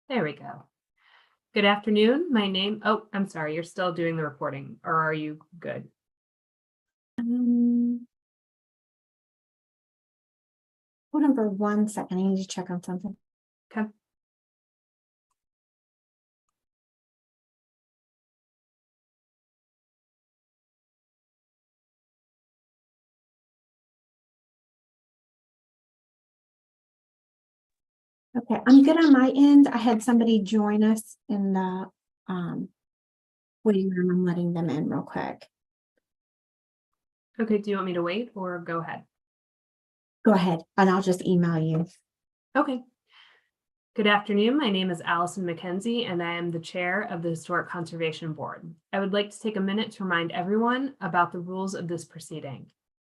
There we go. Good afternoon. I'm sorry, you're still doing the recording, or are you good? Um, Hold on for 1 second. I need to check on something. Okay. Okay, I'm good on my end. I had somebody join us in the um waiting room. I'm letting them in real quick. Okay, do you want me to wait or go ahead? Go ahead, and I'll just email you. Okay. Good afternoon. My name is Allison McKenzie, and I am the chair of the Historic Conservation Board. I would like to take a minute to remind everyone about the rules of this proceeding.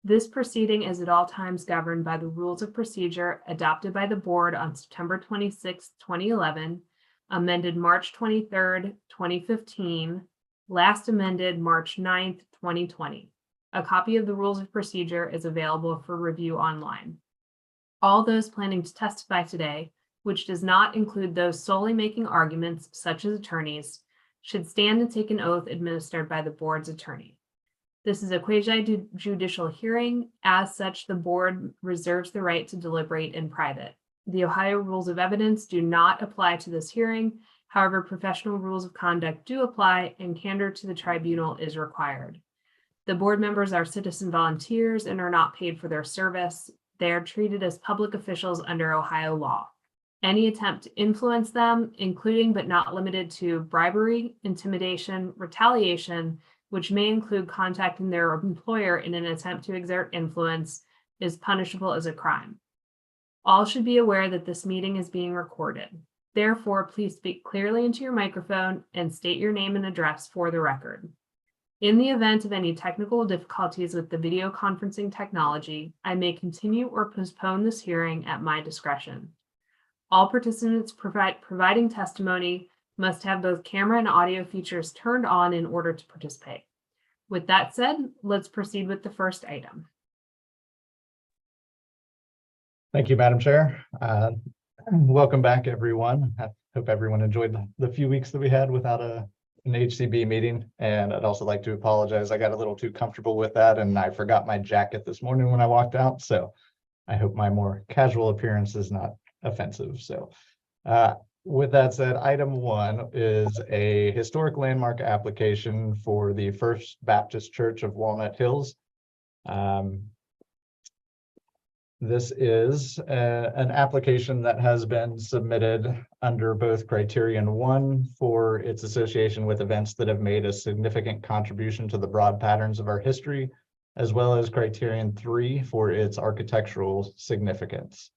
This proceeding is at all times governed by the rules of procedure adopted by the board on September 26, 2011, amended March 23rd, 2015, last amended March 9th, 2020. A copy of the rules of procedure is available for review online. All those planning to testify today, which does not include those solely making arguments, such as attorneys, should stand and take an oath administered by the board's attorney. This is a quasi-judicial hearing. As such, the board reserves the right to deliberate in private. The Ohio Rules of Evidence do not apply to this hearing. However, professional rules of conduct do apply, and candor to the tribunal is required. The board members are citizen volunteers and are not paid for their service. They are treated as public officials under Ohio law. Any attempt to influence them, including but not limited to bribery, intimidation, retaliation, which may include contacting their employer in an attempt to exert influence, is punishable as a crime. All should be aware that this meeting is being recorded. Therefore, please speak clearly into your microphone and state your name and address for the record. In the event of any technical difficulties with the video conferencing technology, I may continue or postpone this hearing at my discretion. All participants providing testimony must have both camera and audio features turned on in order to participate. With that said, let's proceed with the first item. Thank you, Madam Chair. Welcome back, everyone. I hope everyone enjoyed the few weeks that we had without an HCB meeting. And I'd also like to apologize. I got a little too comfortable with that and I forgot my jacket this morning when I walked out. So I hope my more casual appearance is not offensive. So with that said, item 1 is a historic landmark application for the First Baptist Church of Walnut Hills. This is an application that has been submitted under both Criterion 1 for its association with events that have made a significant contribution to the broad patterns of our history, as well as Criterion 3 for its architectural significance.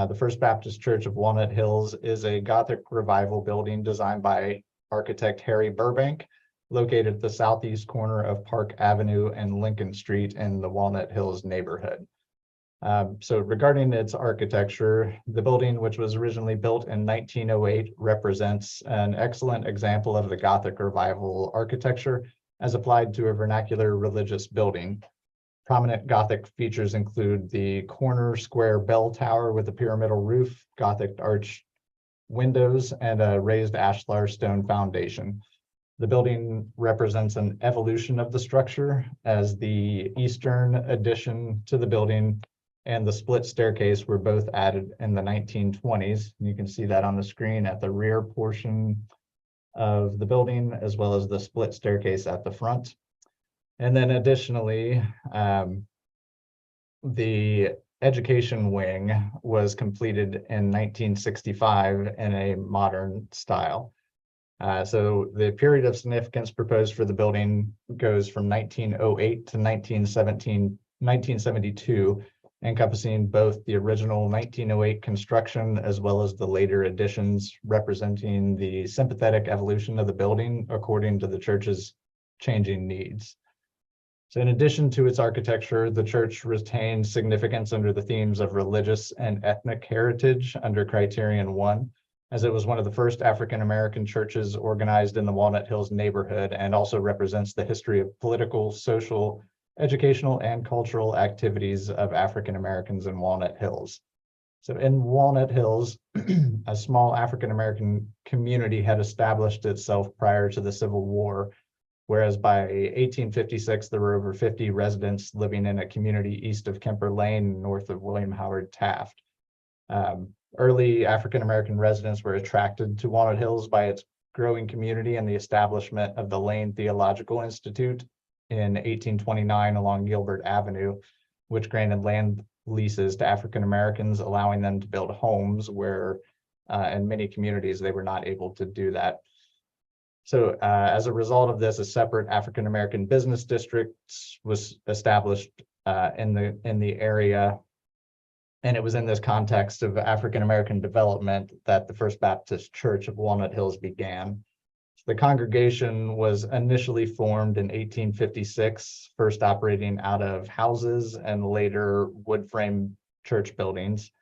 The First Baptist Church of Walnut Hills is a Gothic revival building designed by architect Harry Burbank, located at the southeast corner of Park Avenue and Lincoln Street in the Walnut Hills neighborhood. So regarding its architecture, the building, which was originally built in 1908, represents an excellent example of the Gothic revival architecture as applied to a vernacular religious building. Prominent Gothic features include the corner square bell tower with a pyramidal roof, Gothic arch windows, and a raised ashlar stone foundation. The building represents an evolution of the structure, as the eastern addition to the building and the split staircase were both added in the 1920s. You can see that on the screen at the rear portion of the building, as well as the split staircase at the front. And then additionally, the education wing was completed in 1965 in a modern style. So the period of significance proposed for the building goes from 1908 to 1972, encompassing both the original 1908 construction as well as the later additions, representing the sympathetic evolution of the building according to the church's changing needs. So in addition to its architecture, the church retains significance under the themes of religious and ethnic heritage under Criterion 1, as it was one of the first African-American churches organized in the Walnut Hills neighborhood, and also represents the history of political, social, educational, and cultural activities of African Americans in Walnut Hills. So in Walnut Hills, a small African-American community had established itself prior to the Civil War, whereas by 1856, there were over 50 residents living in a community east of Kemper Lane, north of William Howard Taft. Early African-American residents were attracted to Walnut Hills by its growing community and the establishment of the Lane Theological Institute in 1829 along Gilbert Avenue, which granted land leases to African Americans, allowing them to build homes where in many communities they were not able to do that. So as a result of this, a separate African American business district was established in the area. And it was in this context of African American development that the First Baptist Church of Walnut Hills began. The congregation was initially formed in 1856, first operating out of houses and later wood frame church buildings.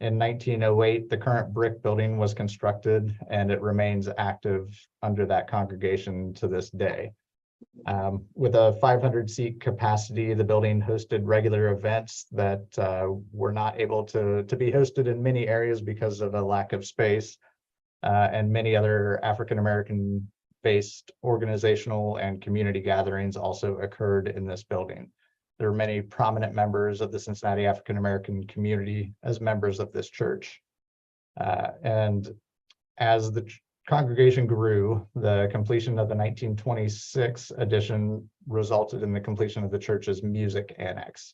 In 1908, the current brick building was constructed and it remains active under that congregation to this day. With a 500-seat capacity, the building hosted regular events that were not able to be hosted in many areas because of a lack of space. And many other African-American based organizational and community gatherings also occurred in this building. There are many prominent members of the Cincinnati African-American community as members of this church. And as the congregation grew, the completion of the 1926 addition resulted in the completion of the church's music annex.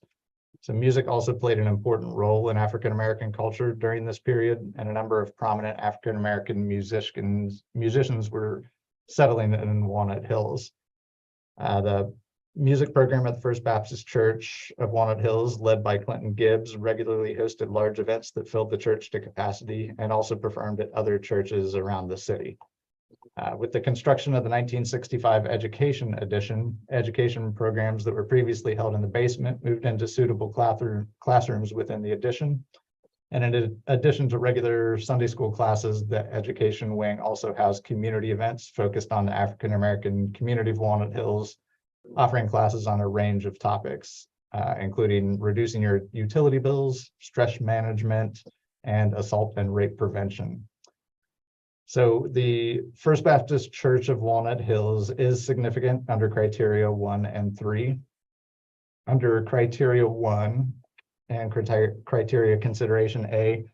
So music also played an important role in African-American culture during this period, and a number of prominent African-American musicians were settling in Walnut Hills. The music program at the First Baptist Church of Walnut Hills, led by Clinton Gibbs, regularly hosted large events that filled the church to capacity and also performed at other churches around the city. With the construction of the 1965 education addition, education programs that were previously held in the basement moved into suitable classrooms within the addition. And in addition to regular Sunday school classes, the education wing also housed community events focused on the African-American community of Walnut Hills, offering classes on a range of topics, including reducing your utility bills, stress management, and assault and rape prevention. So the First Baptist Church of Walnut Hills is significant under criteria 1 and 3. Under criteria 1 and criteria consideration A,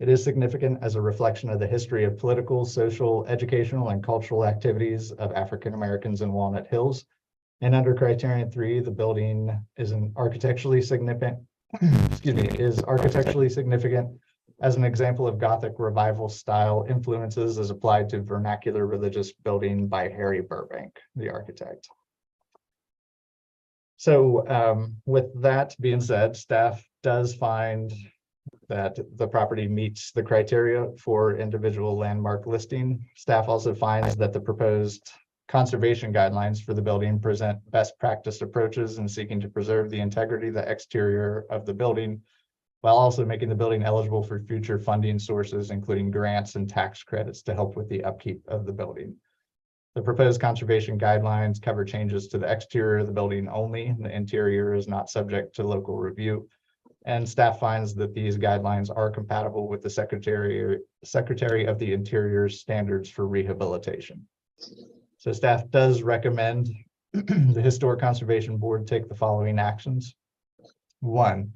it is significant as a reflection of the history of political, social, educational, and cultural activities of African Americans in Walnut Hills. And under criterion 3, the building is an architecturally significant, is architecturally significant as an example of Gothic revival style influences as applied to vernacular religious building by Harry Burbank, the architect. So with that being said, staff does find that the property meets the criteria for individual landmark listing. Staff also finds that the proposed conservation guidelines for the building present best practice approaches in seeking to preserve the integrity of the exterior of the building, while also making the building eligible for future funding sources, including grants and tax credits to help with the upkeep of the building. The proposed conservation guidelines cover changes to the exterior of the building only. The interior is not subject to local review. And staff finds that these guidelines are compatible with the Secretary of the Interior's standards for rehabilitation. So staff does recommend the Historic Conservation Board take the following actions. 1,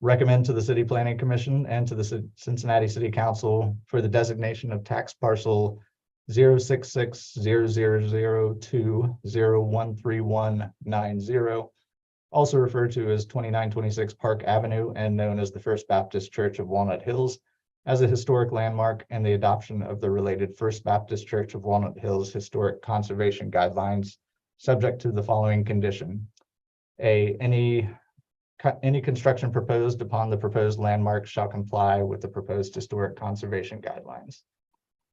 recommend to the City Planning Commission and to the Cincinnati City Council for the designation of tax parcel 0660002013190, also referred to as 2926 Park Avenue and known as the First Baptist Church of Walnut Hills, as a historic landmark, and the adoption of the related First Baptist Church of Walnut Hills Historic Conservation Guidelines, subject to the following condition. A, any construction proposed upon the proposed landmark shall comply with the proposed historic conservation guidelines.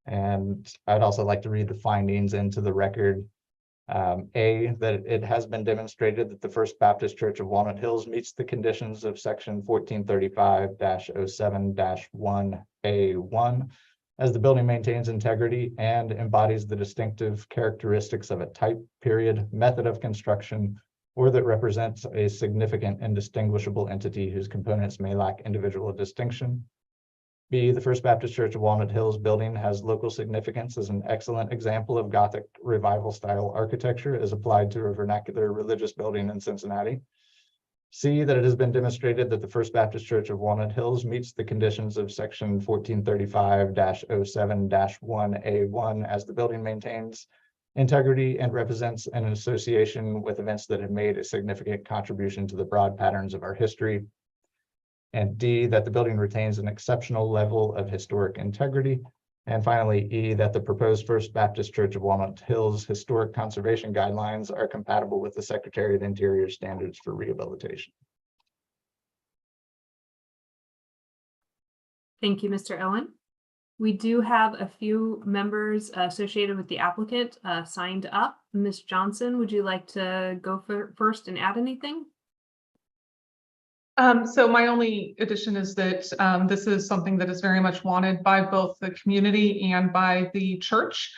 And I'd also like to read the findings into the record. A, that it has been demonstrated that the First Baptist Church of Walnut Hills meets the conditions of section 1435-07-1A1, as the building maintains integrity and embodies the distinctive characteristics of a type, period, method of construction, or that represents a significant and distinguishable entity whose components may lack individual distinction. B, the First Baptist Church of Walnut Hills building has local significance as an excellent example of Gothic revival style architecture as applied to a vernacular religious building in Cincinnati. C, that it has been demonstrated that the First Baptist Church of Walnut Hills meets the conditions of section 1435-07-1A1 as the building maintains integrity and represents an association with events that have made a significant contribution to the broad patterns of our history. And D, that the building retains an exceptional level of historic integrity. And finally, E, that the proposed First Baptist Church of Walnut Hills historic conservation guidelines are compatible with the Secretary of the Interior standards for rehabilitation. Thank you, Mr. Owen. We do have a few members associated with the applicant signed up. Ms. Johnson, would you like to go first and add anything? So my only addition is that this is something that is very much wanted by both the community and by the church.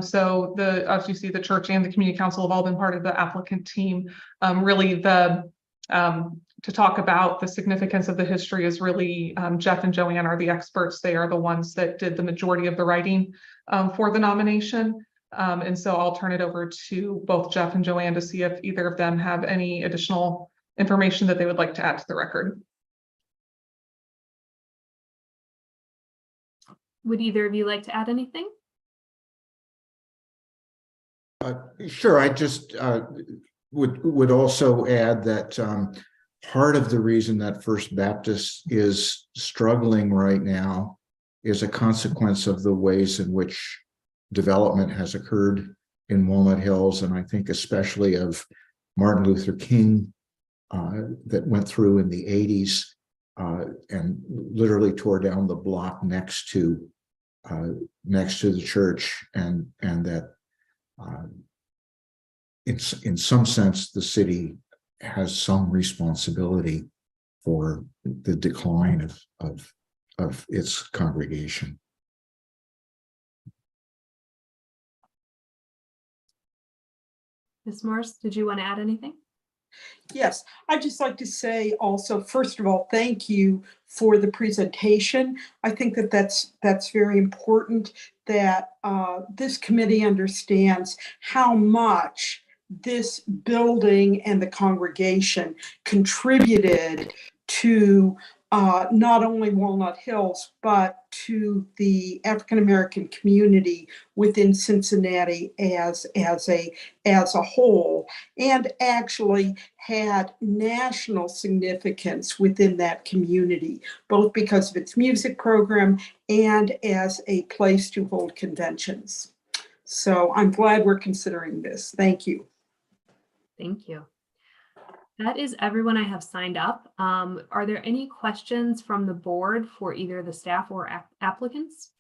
So as you see, the church and the community council have all been part of the applicant team. Really to talk about the significance of the history is really Jeff and Joanne are the experts. They are the ones that did the majority of the writing for the nomination. And so I'll turn it over to both Jeff and Joanne to see if either of them have any additional information that they would like to add to the record. Would either of you like to add anything? Sure. I just would also add that part of the reason that First Baptist is struggling right now is a consequence of the ways in which development has occurred in Walnut Hills, and I think especially of Martin Luther King that went through in the 80s and literally tore down the block next to the church, and that in some sense the city has some responsibility for the decline of its congregation. Ms. Morris, did you want to add anything? Yes, I'd just like to say also, first of all, thank you for the presentation. I think that that's very important that this committee understands how much this building and the congregation contributed to not only Walnut Hills, but to the African-American community within Cincinnati as a whole, and actually had national significance within that community, both because of its music program and as a place to hold conventions. So I'm glad we're considering this. Thank you. Thank you. That is everyone I have signed up. Are there any questions from the board for either the staff or applicants?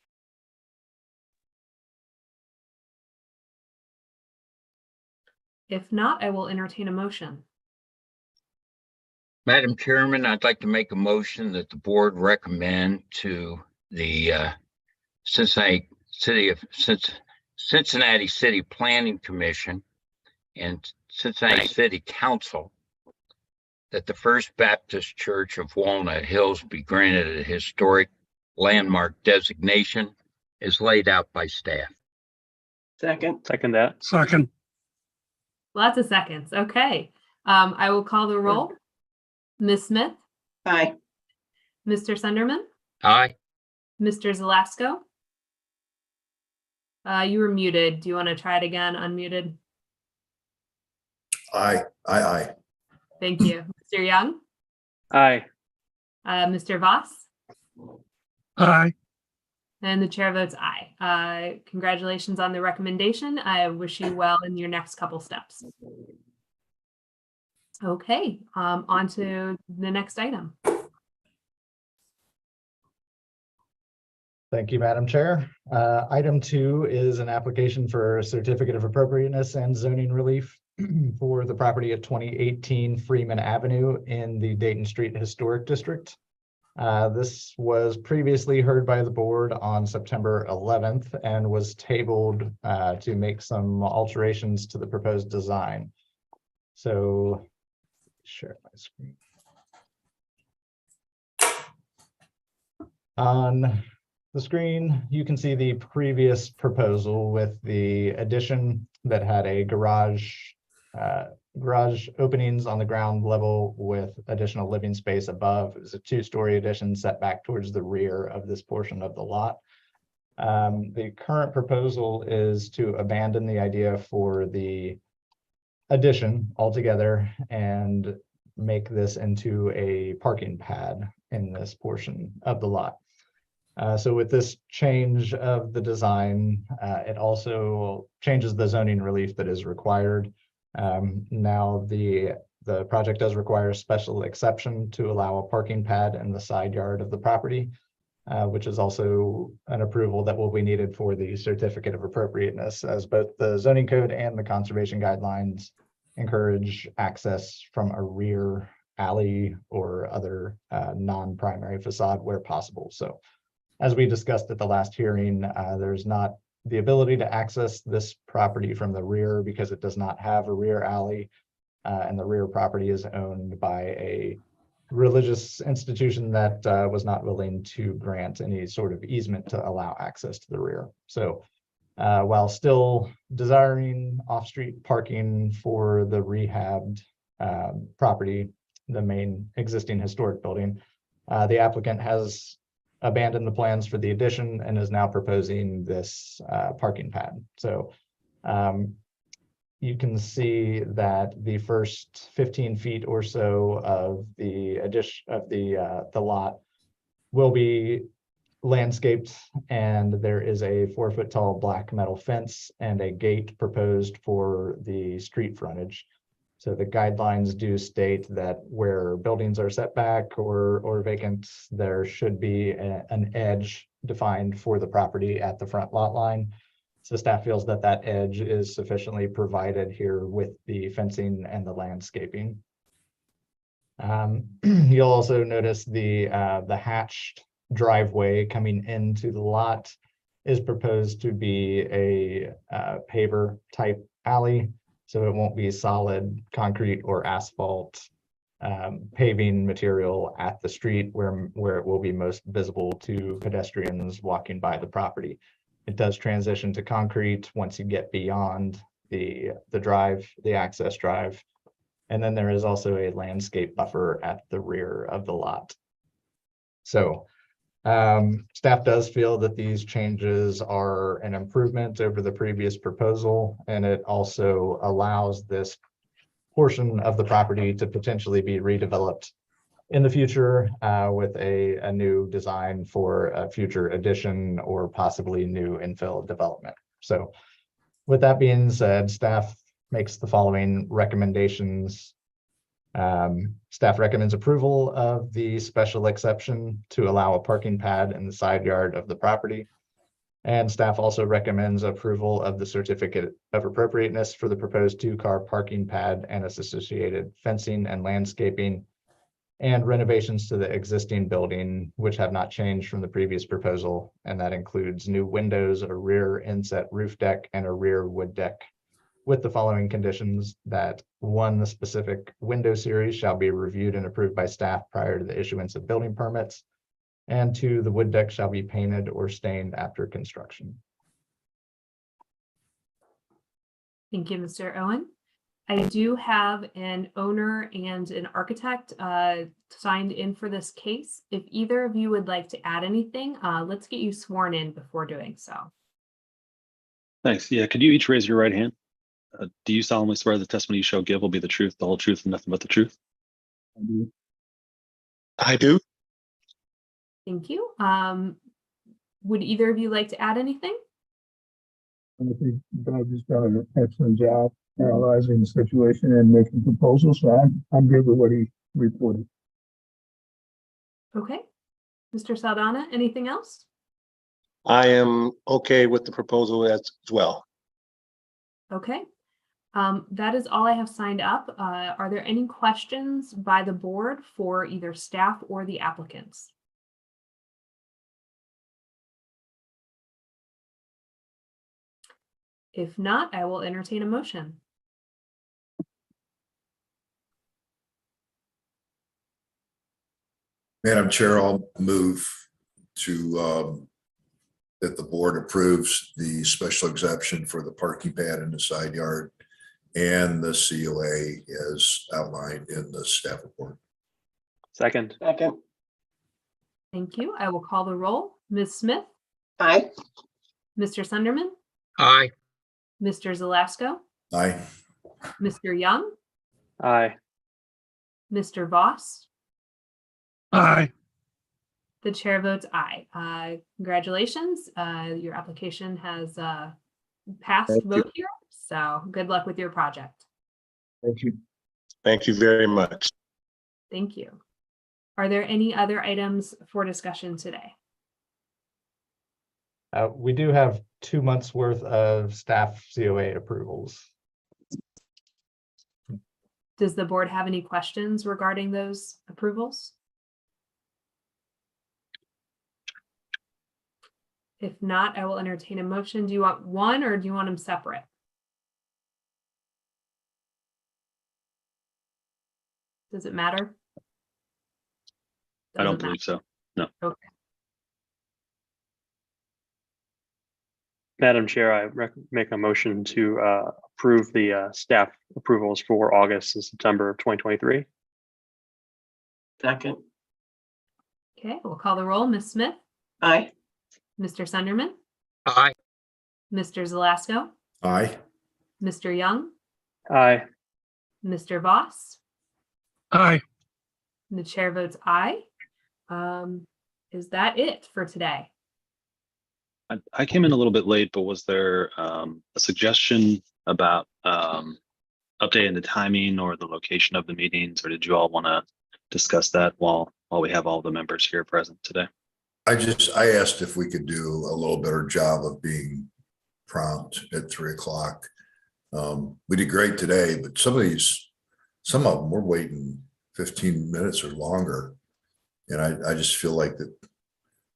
If not, I will entertain a motion. Madam Chairman, I'd like to make a motion that the board recommend to the Cincinnati City Planning Commission and Cincinnati City Council that the First Baptist Church of Walnut Hills be granted a historic landmark designation as laid out by staff. Second that. Second. Lots of seconds. Okay. I will call the roll. Ms. Smith, Aye. Mr. Sunderman, Aye. Mr. Zelasco. You were muted. Do you want to try it again? Unmuted. Aye. Thank you. Mr. Young, Aye. Mr. Voss, Aye. and the chair votes aye. Congratulations on the recommendation. I wish you well in your next couple steps. Okay, on to the next item. Thank you, Madam Chair. Item 2 is an application for a certificate of appropriateness and zoning relief for the property at 2018 Freeman Avenue in the Dayton Street Historic District. This was previously heard by the board on September 11th and was tabled to make some alterations to the proposed design. So, share my screen. On the screen, you can see the previous proposal with the addition that had a garage openings on the ground level with additional living space above. It was a 2-story addition set back towards the rear of this portion of the lot. The current proposal is to abandon the idea for the addition altogether and make this into a parking pad in this portion of the lot. So with this change of the design, it also changes the zoning relief that is required. Now the project does require a special exception to allow a parking pad in the side yard of the property, which is also an approval that will be needed for the certificate of appropriateness, as both the zoning code and the conservation guidelines encourage access from a rear alley or other non-primary facade where possible. So as we discussed at the last hearing, there's not the ability to access this property from the rear because it does not have a rear alley, and the rear property is owned by a religious institution that was not willing to grant any sort of easement to allow access to the rear. So while still desiring off-street parking for the rehabbed property, the main existing historic building, the applicant has abandoned the plans for the addition and is now proposing this parking pad. So you can see that the first 15 feet or so of the addition of the lot will be landscaped, and there is a 4-foot tall black metal fence and a gate proposed for the street frontage. So the guidelines do state that where buildings are set back or vacant, there should be an edge defined for the property at the front lot line. So staff feels that that edge is sufficiently provided here with the fencing and the landscaping. You'll also notice the hatched driveway coming into the lot is proposed to be a paver type alley. So it won't be solid concrete or asphalt paving material at the street where it will be most visible to pedestrians walking by the property. It does transition to concrete once you get beyond the drive, the access drive. And then there is also a landscape buffer at the rear of the lot. So staff does feel that these changes are an improvement over the previous proposal, and it also allows this portion of the property to potentially be redeveloped in the future with a new design for a future addition or possibly new infill development. So with that being said, staff makes the following recommendations. Staff recommends approval of the special exception to allow a parking pad in the side yard of the property. And staff also recommends approval of the certificate of appropriateness for the proposed 2-car parking pad and its associated fencing and landscaping and renovations to the existing building, which have not changed from the previous proposal. And that includes new windows, a rear inset roof deck, and a rear wood deck, with the following conditions: that 1, the specific window series shall be reviewed and approved by staff prior to the issuance of building permits, and 2, the wood deck shall be painted or stained after construction. Thank you, Mr. Owen. I do have an owner and an architect signed in for this case. If either of you would like to add anything, let's get you sworn in before doing so. Thanks. Yeah, could you each raise your right hand? Do you solemnly swear the testimony you shall give will be the truth, the whole truth, and nothing but the truth? I do. Thank you. Would either of you like to add anything? I think Doug has done an excellent job analyzing the situation and making proposals. So I'm good with what he reported. Okay. Mr. Saldana, anything else? I am okay with the proposal as well. Okay. That is all I have signed up. Are there any questions by the board for either staff or the applicants? If not, I will entertain a motion. Madam Chair, I'll move to, that the board approves the special exception for the parking pad in the side yard and the COA as outlined in the staff report. Second. Thank you. I will call the roll. Ms. Smith, Aye. Mr. Sunderman, Aye. Mr. Zelasco, Aye. Mr. Young, Aye. Mr. Voss. Aye. The chair votes aye. Congratulations. Your application has passed Thank you. vote here. So good luck with your project. Thank you. Thank you very much. Thank you. Are there any other items for discussion today? We do have 2 months worth of staff COA approvals. Does the board have any questions regarding those approvals? If not, I will entertain a motion. Do you want one or do you want them separate? Does it matter? I don't Doesn't believe so. matter. Okay. Madam Chair, I make a motion to approve the staff approvals for August and September of 2023. Second. Okay, we'll call the roll. Ms. Smith, Aye. Mr. Sunderman, Aye. Mr. Zelasco, Aye. Mr. Young, Aye. Mr. Voss. Aye. The chair votes aye. Is that it for today? I came in a little bit late, but was there a suggestion about updating the timing or the location of the meetings, or did you all want to discuss that while we have all the members here present today? I asked if we could do a little better job of being prompt at 3 o'clock. We did great today, but some of them we're waiting 15 minutes or longer. And I just feel like that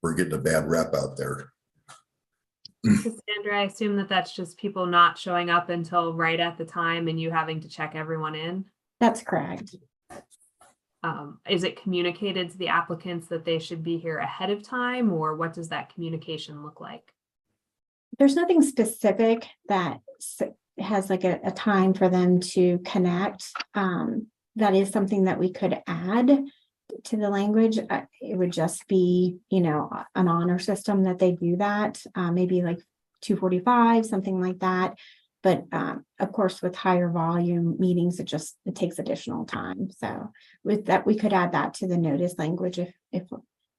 we're getting a bad rep out there. Cassandra, I assume that that's just people not showing up until right at the time and you having to check everyone in. That's correct. Is it communicated to the applicants that they should be here ahead of time, or what does that communication look like? There's nothing specific that has like a time for them to connect. That is something that we could add to the language. It would just be, an honor system that they do that, maybe like 2:45, something like that. But of course, with higher volume meetings, it takes additional time. So with that, we could add that to the notice language if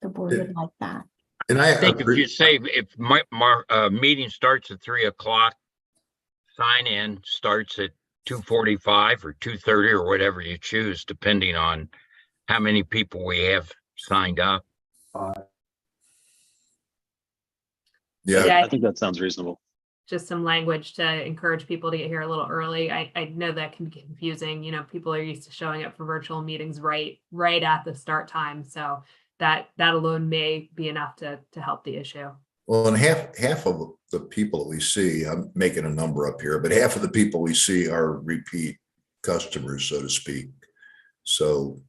the board would like that. And I think if you say if my meeting starts at 3 o'clock, sign in starts at 2:45 or 2:30 or whatever you choose, depending on how many people we have signed up. Yeah, I think that sounds reasonable. Just some language to encourage people to get here a little early. I know that can be confusing. People are used to showing up for virtual meetings right at the start time. So that alone may be enough to help the issue. well, and half of the people that we see, I'm making a number up here, but half of the people we see are repeat customers, so to speak. So,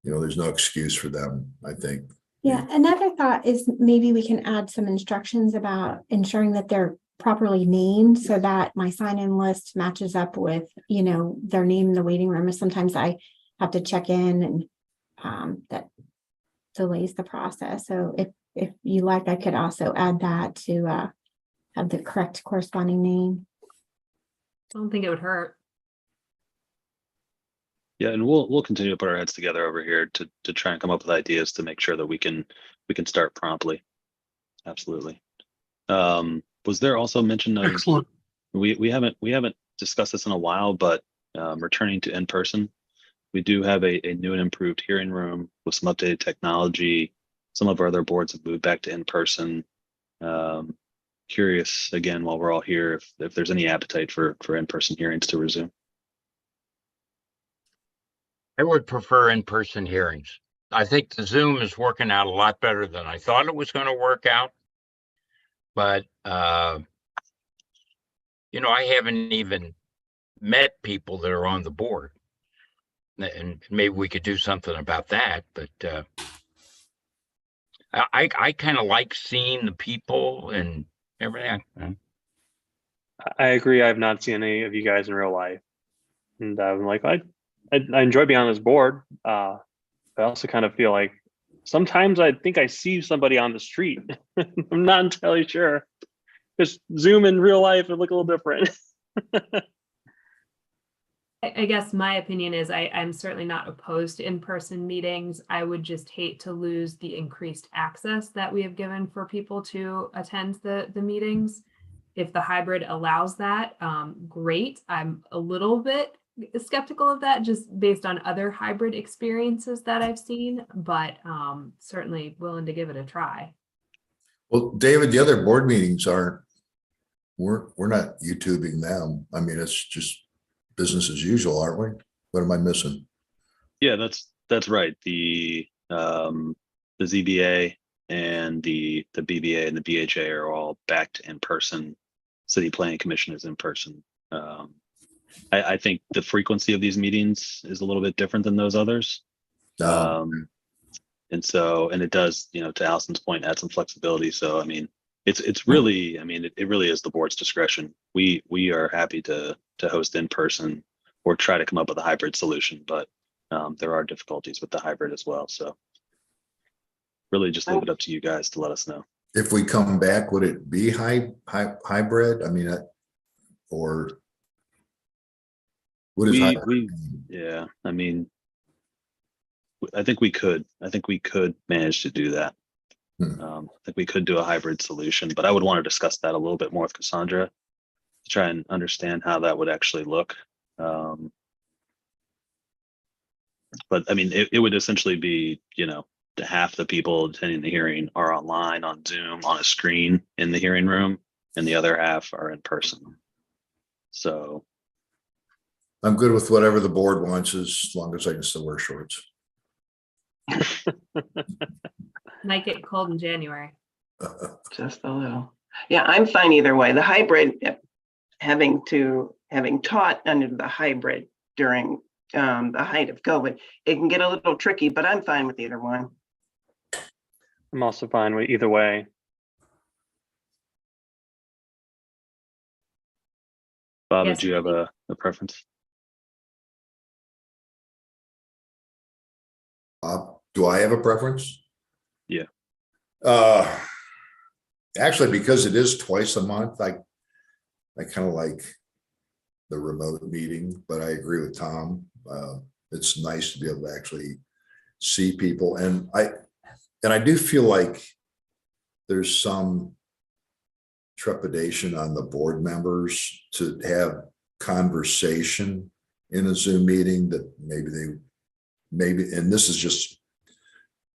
there's no excuse for them, I think. Yeah, another thought is maybe we can add some instructions about ensuring that they're properly named so that my sign-in list matches up with, their name in the waiting room. Or sometimes I have to check in and that delays the process. So if you like, I could also add that to have the correct corresponding name. I don't think it would hurt. Yeah, and we'll continue to put our heads together over here to try and come up with ideas to make sure that we can start promptly. Absolutely. Was there also mention of Excellent. we haven't discussed this in a while, but returning to in person, we do have a new and improved hearing room with some updated technology. Some of our other boards have moved back to in person. Curious again, while we're all here, if there's any appetite for in-person hearings to resume. I would prefer in-person hearings. I think the Zoom is working out a lot better than I thought it was going to work out. But, I haven't even met people that are on the board. And maybe we could do something about that, but I kind of like seeing the people and everything. I agree. I have not seen any of you guys in real life. And I'm like, I enjoy being on this board. I also kind of feel like sometimes I think I see somebody on the street. I'm not entirely sure. Just Zoom in real life would look a little different. I guess my opinion is I'm certainly not opposed to in-person meetings. I would just hate to lose the increased access that we have given for people to attend the meetings. If the hybrid allows that, great. I'm a little bit skeptical of that just based on other hybrid experiences that I've seen, but certainly willing to give it a try. Well, David, the other board meetings we're not YouTubing them. I mean, it's just business as usual, aren't we? What am I missing? Yeah, that's right. The ZBA and the BBA and the BHA are all back to in-person. City Planning Commission is in person. I think the frequency of these meetings is a little bit different than those others. And it does, to Allison's point, add some flexibility. So, I mean, it's really, it really is the board's discretion. We are happy to host in person or try to come up with a hybrid solution, but there are difficulties with the hybrid as well. So really just leave it up to you guys to let us know. If we come back, would it be hybrid? I mean, or what is hybrid mean? Yeah, I mean, I think we could manage to do that. I think we could do a hybrid solution, but I would want to discuss that a little bit more with Cassandra to try and understand how that would actually look. But I mean, it would essentially be, half the people attending the hearing are online on Zoom on a screen in the hearing room, and the other half are in person. So I'm good with whatever the board wants, as long as I can still wear shorts. Might get cold in January. Just a little. Yeah, I'm fine either way. The hybrid, having taught under the hybrid during the height of COVID, it can get a little tricky, but I'm fine with either one. I'm also fine with either way. Bob, Yes. did you have a preference? Do I have a preference? Yeah. Actually, because it is twice a month, I kind of like the remote meeting, but I agree with Tom. It's nice to be able to actually see people, and I do feel like there's some trepidation on the board members to have conversation in a Zoom meeting that maybe, and this is just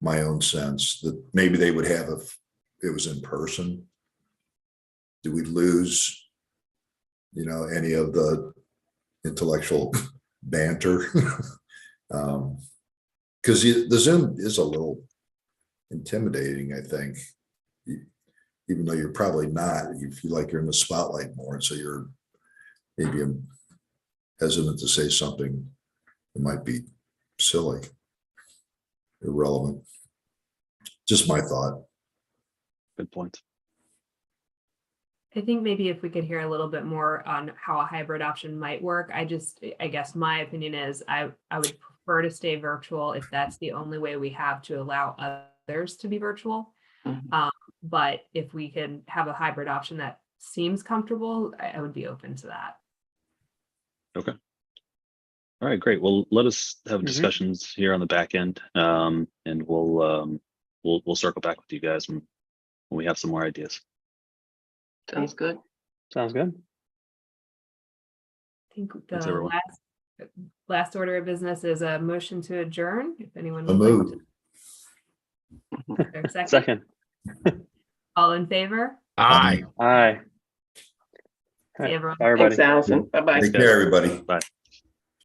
my own sense, that maybe they would have if it was in person. Do we lose, any of the intellectual banter? Because the Zoom is a little intimidating, I think, even though you're probably not. You feel like you're in the spotlight more, and so you're maybe hesitant to say something that might be silly, irrelevant. Just my thought. Good point. I think maybe if we could hear a little bit more on how a hybrid option might work. I guess my opinion is I would prefer to stay virtual if that's the only way we have to allow others to be virtual. But if we can have a hybrid option that seems comfortable, I would be open to that. Okay. All right, great. Well, let us have discussions here on the back end, and we'll circle back with you guys when we have some more ideas. Sounds good. Sounds good. I think Thanks, the everyone. last order of business is a motion to adjourn. If anyone A would move. like to. Second. Second. All in favor? Aye. Aye. See everyone. Bye, everybody. Thanks, Allison. Bye-bye. Take care, everybody. Bye.